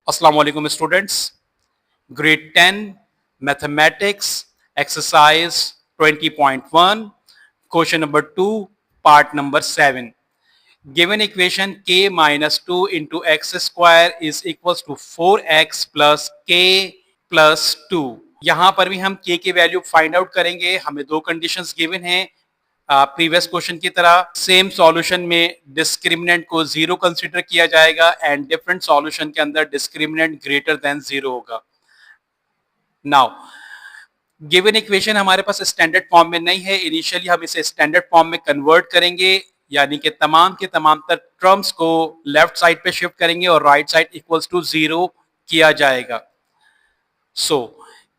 Assalamu alaikum students. Grade 10 Mathematics Exercise 20.1 Question number 2 Part number 7. Given equation k minus 2 into x square is equals to 4x plus k plus 2. यहाँ पर भी हम k की value find out करेंगे. हमें दो conditions given हैं. Previous question की तरह सेम सॉल्यूशन में डिस्क्रिमिनेंट को जीरो कंसीडर किया जाएगा एंड डिफरेंट सॉल्यूशन के अंदर डिस्क्रिमिनेंट ग्रेटर देन जीरो होगा. नाउ गिवन इक्वेशन हमारे पास स्टैंडर्ड फॉर्म में नहीं है. इनिशियली हम इसे स्टैंडर्ड फॉर्म में कन्वर्ट करेंगे, यानी कि तमाम के तमाम टर्म्स को लेफ्ट साइड पे शिफ्ट करेंगे और right side equals to zero किया जाएगा. So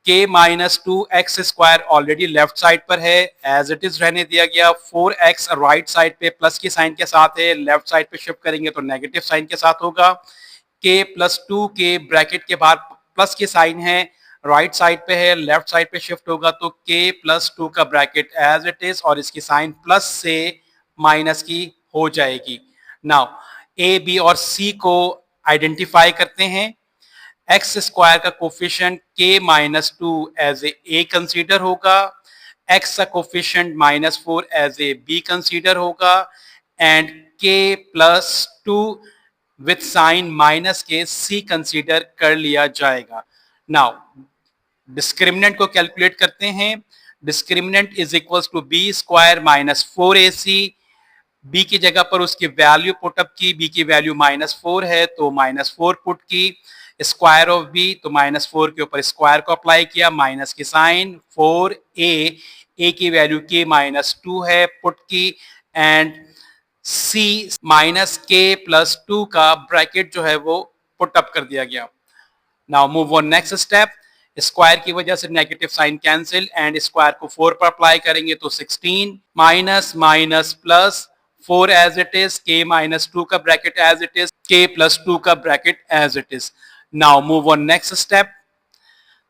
k minus two x square already left side पर है, एज इट इज रहने दिया गया. 4x राइट साइड पे प्लस के साइन के साथ है, लेफ्ट साइड पे शिफ्ट करेंगे तो नेगेटिव साइन के साथ होगा. k प्लस टू के ब्रैकेट के बाहर प्लस के साइन है, राइट साइड पे है, लेफ्ट साइड पे शिफ्ट होगा तो k प्लस टू का ब्रैकेट एज इट इज और इसकी साइन प्लस से माइनस की हो जाएगी. नाउ a b और c को आइडेंटिफाई करते हैं. एक्स स्क्वायर का coefficient k minus two as a consider होगा, x का coefficient minus four as a b consider होगा and k plus two with sign minus के c कंसीडर कर लिया जाएगा. नाउ डिस्क्रिमिनेंट को कैलकुलेट करते हैं. Discriminant is equals to b square minus four a c. B की जगह पर उसकी वैल्यू पुटअप की, बी की वैल्यू माइनस फोर है तो माइनस फोर पुट की. स्क्वायर ऑफ बी तो माइनस फोर के ऊपर स्क्वायर को अप्लाई किया, माइनस की साइन फोर ए की वैल्यू के माइनस टू है पुट की एंड सी माइनस के प्लस टू का ब्रैकेट जो है वो पुटअप कर दिया गया. Now move on next step. Square की वजह से negative sign cancel and square को 4 पर अप्लाई करेंगे तो 16 minus minus plus 4 as it is, k minus two का bracket as it is, k plus two का bracket as it is. Now move on next step.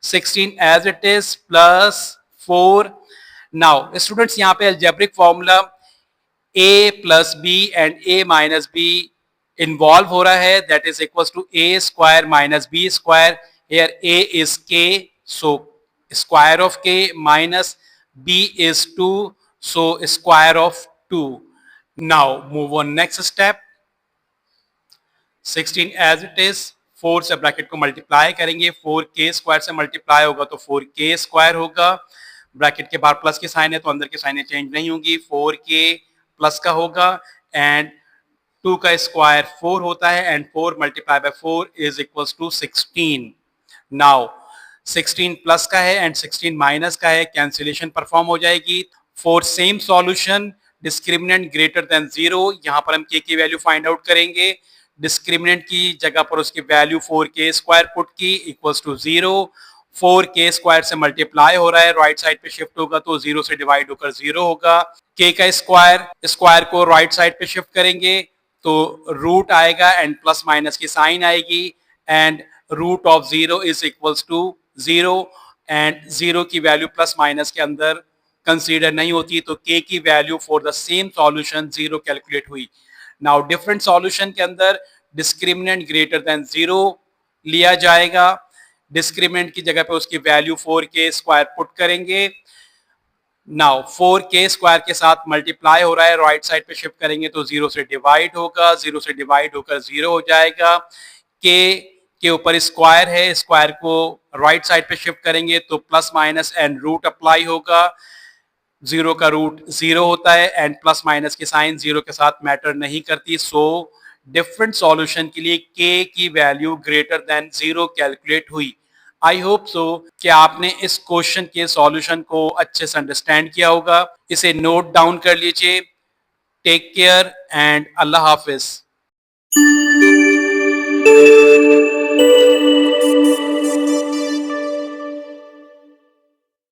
16 as it is plus 4. Now students यहाँ पे algebraic formula a plus b and a minus b involve हो रहा है, that is equals to a square minus b square. Here a is k, so square of k minus b is 2, so square of 2. Now move on next step. 16 as it is, 4 से bracket को multiply करेंगे, 4k square से multiply होगा तो 4k square होगा. Bracket के बाहर plus की साइन है तो अंदर की साइनें चेंज नहीं होंगी, 4k प्लस का होगा एंड 2 का स्क्वायर 4 होता है and 4 multiply by 4 is equals to 16. Now 16 plus का है एंड 16 माइनस का है, कैंसिलेशन परफॉर्म हो जाएगी. For same solution discriminant greater than zero, यहां पर हम k की वैल्यू फाइंड आउट करेंगे. डिस्क्रिमिनेंट की जगह पर उसकी वैल्यू 4k स्क्वायर पुट की इक्वल्स टू 0. 4k स्क्वायर से मल्टीप्लाई हो रहा है, राइट साइड पे शिफ्ट होगा तो 0 से डिवाइड होकर 0 होगा. k का स्क्वायर को राइट साइड पे शिफ्ट करेंगे तो रूट आएगा एंड प्लस माइनस की साइन आएगी and root of 0 is equals to 0 and 0 की वैल्यू प्लस माइनस के अंदर कंसीडर नहीं होती तो k की value for the same solution 0 calculate हुई. नाउ डिफरेंट सॉल्यूशन के अंदर डिस्क्रिमिनेंट ग्रेटर देन 0 लिया जाएगा. डिस्क्रिमिनेंट की जगह पे उसकी वैल्यू 4k स्क्वायर पुट करेंगे. नाउ 4k स्क्वायर के साथ मल्टीप्लाई हो रहा है, राइट साइड पे शिफ्ट करेंगे तो 0 से डिवाइड होगा, 0 से डिवाइड होकर 0 हो जाएगा. k के ऊपर स्क्वायर है, स्क्वायर को राइट साइड पे शिफ्ट करेंगे तो plus minus and root apply होगा. 0 का रूट 0 होता है एंड प्लस माइनस की साइन 0 के साथ मैटर नहीं करती. सो डिफरेंट सॉल्यूशन के लिए k की वैल्यू ग्रेटर देन 0 कैलकुलेट हुई. आई होप सो कि आपने इस क्वेश्चन के सॉल्यूशन को अच्छे से अंडरस्टैंड किया होगा. इसे नोट डाउन कर लीजिए. टेक केयर एंड अल्लाह हाफिज.